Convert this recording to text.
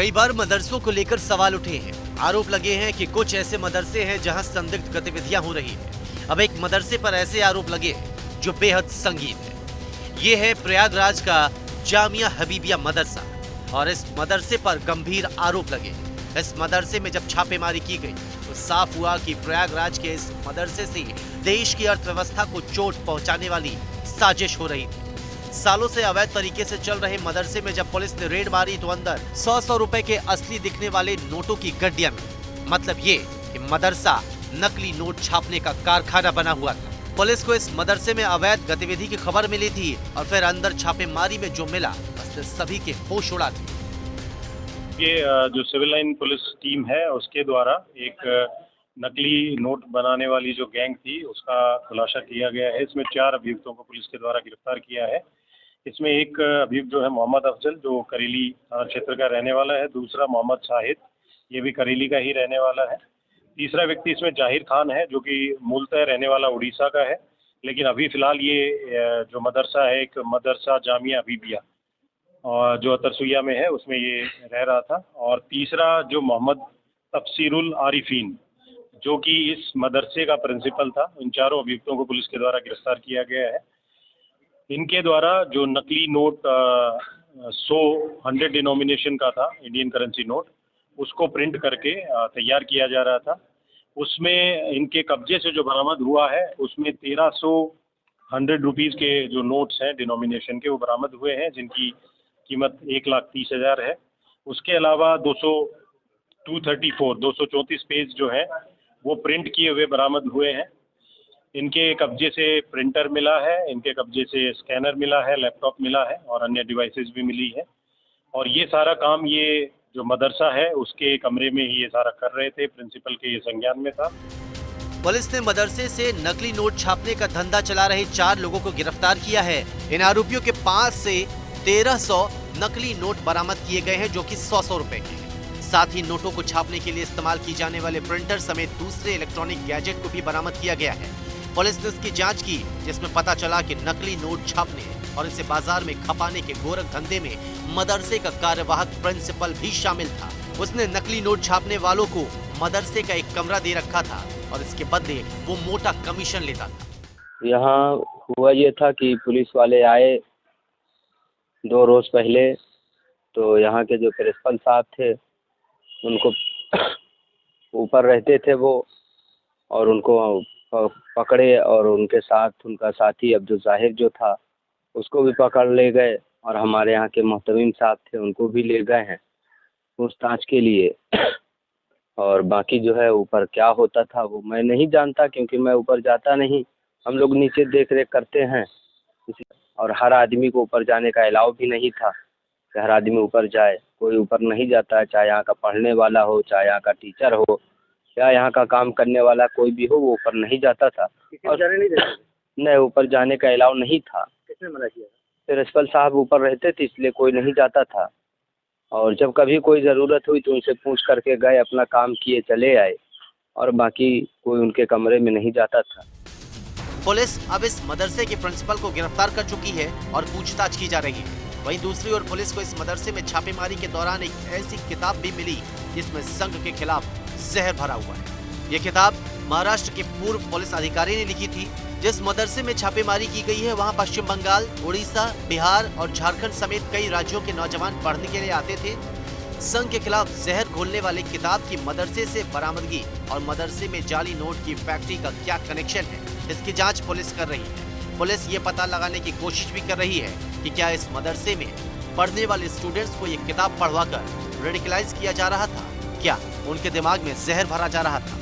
कई बार मदरसों को लेकर सवाल उठे हैं। आरोप लगे हैं कि कुछ ऐसे मदरसे हैं जहां संदिग्ध गतिविधियां हो रही हैं। अब एक मदरसे पर ऐसे आरोप लगे हैं जो बेहद संगीन है। ये है प्रयागराज का जामिया हबीबिया मदरसा और इस मदरसे पर गंभीर आरोप लगे हैं। इस मदरसे में जब छापेमारी की गई तो साफ हुआ कि प्रयागराज के इस मदरसे से देश की अर्थव्यवस्था को चोट पहुंचाने वाली साजिश हो रही थी। सालों से अवैध तरीके से चल रहे मदरसे में जब पुलिस ने रेड मारी तो अंदर 100-100 रुपए के असली दिखने वाले नोटों की गड्डियां मिली। मतलब ये कि मदरसा नकली नोट छापने का कारखाना बना हुआ था। पुलिस को इस मदरसे में अवैध गतिविधि की खबर मिली थी और फिर अंदर छापेमारी में जो मिला उसने सभी के होश उड़ा दिए। ये जो सिविल लाइन पुलिस टीम है उसके द्वारा एक नकली नोट बनाने वाली जो गैंग थी उसका खुलासा किया गया है। इसमें 4 अभियुक्तों को पुलिस के द्वारा गिरफ्तार किया है। इसमें एक अभियुक्त जो है मोहम्मद अफजल, जो करेली थाना क्षेत्र का रहने वाला है। दूसरा मोहम्मद शाहिद, ये भी करेली का ही रहने वाला है। तीसरा व्यक्ति इसमें जाहिर खान है, जो कि मूलतः रहने वाला उड़ीसा का है, लेकिन अभी फिलहाल ये जो मदरसा है एक मदरसा जामिया हबीबिया और जो तरसुइया में है उसमें ये रह रहा था। और तीसरा जो मोहम्मद तफसीरुल आरिफीन, जो कि इस मदरसे का प्रिंसिपल था। इन चारों अभियुक्तों को पुलिस के द्वारा गिरफ्तार किया गया है। इनके द्वारा जो नकली नोट 100 डिनोमिनेशन का था, इंडियन करेंसी नोट, उसको प्रिंट करके तैयार किया जा रहा था। उसमें इनके कब्जे से जो बरामद हुआ है उसमें 1300 100 रुपीज़ के जो नोट्स हैं डिनोमिनेशन के, वो बरामद हुए हैं, जिनकी कीमत 1,30,000 है। उसके अलावा 234 पेज जो है वो प्रिंट किए हुए बरामद हुए हैं। इनके कब्जे से प्रिंटर मिला है, इनके कब्जे से स्कैनर मिला है, लैपटॉप मिला है और अन्य डिवाइसेस भी मिली है। और ये सारा काम ये जो मदरसा है उसके कमरे में ही ये सारा कर रहे थे। प्रिंसिपल के ये संज्ञान में था। पुलिस ने मदरसे से नकली नोट छापने का धंधा चला रहे 4 लोगों को गिरफ्तार किया है। इन आरोपियों के पास से 1300 नकली नोट बरामद किए गए हैं, जो कि 100-100 रुपए के हैं। साथ ही नोटों को छापने के लिए इस्तेमाल की जाने वाले प्रिंटर समेत दूसरे इलेक्ट्रॉनिक गैजेट को भी बरामद किया गया है। पुलिस ने इसकी जांच की, जिसमें पता चला कि नकली नोट छापने और इसे बाजार में खपाने के गोरख धंधे में मदरसे का कार्यवाहक प्रिंसिपल भी शामिल था। उसने नकली नोट छापने वालों को मदरसे का एक कमरा दे रखा था और इसके बदले वो मोटा कमीशन लेता था। यहाँ हुआ ये था कि पुलिस वाले आए 2 रोज पहले, तो यहाँ के जो प्रिंसिपल साहब थे उनको ऊपर रहते थे वो, और उनको पकड़े और उनके साथ उनका साथी अब्दुल जाहिर जो था उसको भी पकड़ ले गए, और हमारे यहाँ के मोहतमीम साहब थे उनको भी ले गए हैं पूछताछ के लिए। और बाकी जो है ऊपर क्या होता था वो मैं नहीं जानता, क्योंकि मैं ऊपर जाता नहीं। हम लोग नीचे देख रेख करते हैं, और हर आदमी को ऊपर जाने का अलाउ भी नहीं था कि हर आदमी ऊपर जाए। कोई ऊपर नहीं जाता है, चाहे यहाँ का पढ़ने वाला हो, चाहे यहाँ का टीचर हो, या यहाँ का काम करने वाला कोई भी हो, वो ऊपर नहीं जाता था। और नहीं, ऊपर जाने का अलाउ नहीं था। किसने मना किया? प्रिंसिपल साहब ऊपर रहते थे, इसलिए कोई नहीं जाता था। और जब कभी कोई ज़रूरत हुई तो उनसे पूछ करके गए, अपना काम किए चले आए, और बाकी कोई उनके कमरे में नहीं जाता था। पुलिस अब इस मदरसे के प्रिंसिपल को गिरफ्तार कर चुकी है और पूछताछ की जा रही है। वहीं दूसरी ओर पुलिस को इस मदरसे में छापेमारी के दौरान एक ऐसी किताब भी मिली जिसमें संघ के खिलाफ जहर भरा हुआ है। ये किताब महाराष्ट्र के पूर्व पुलिस अधिकारी ने लिखी थी। जिस मदरसे में छापेमारी की गई है वहां पश्चिम बंगाल, उड़ीसा, बिहार और झारखंड समेत कई राज्यों के नौजवान पढ़ने के लिए आते थे। संघ के खिलाफ जहर घोलने वाली किताब की मदरसे से बरामदगी और मदरसे में जाली नोट की फैक्ट्री का क्या कनेक्शन है, इसकी जांच पुलिस कर रही है। पुलिस ये पता लगाने की कोशिश भी कर रही है कि क्या इस मदरसे में पढ़ने वाले स्टूडेंट्स को ये किताब पढ़वाकर रेडिकलाइज किया जा रहा था, क्या उनके दिमाग में जहर भरा जा रहा था।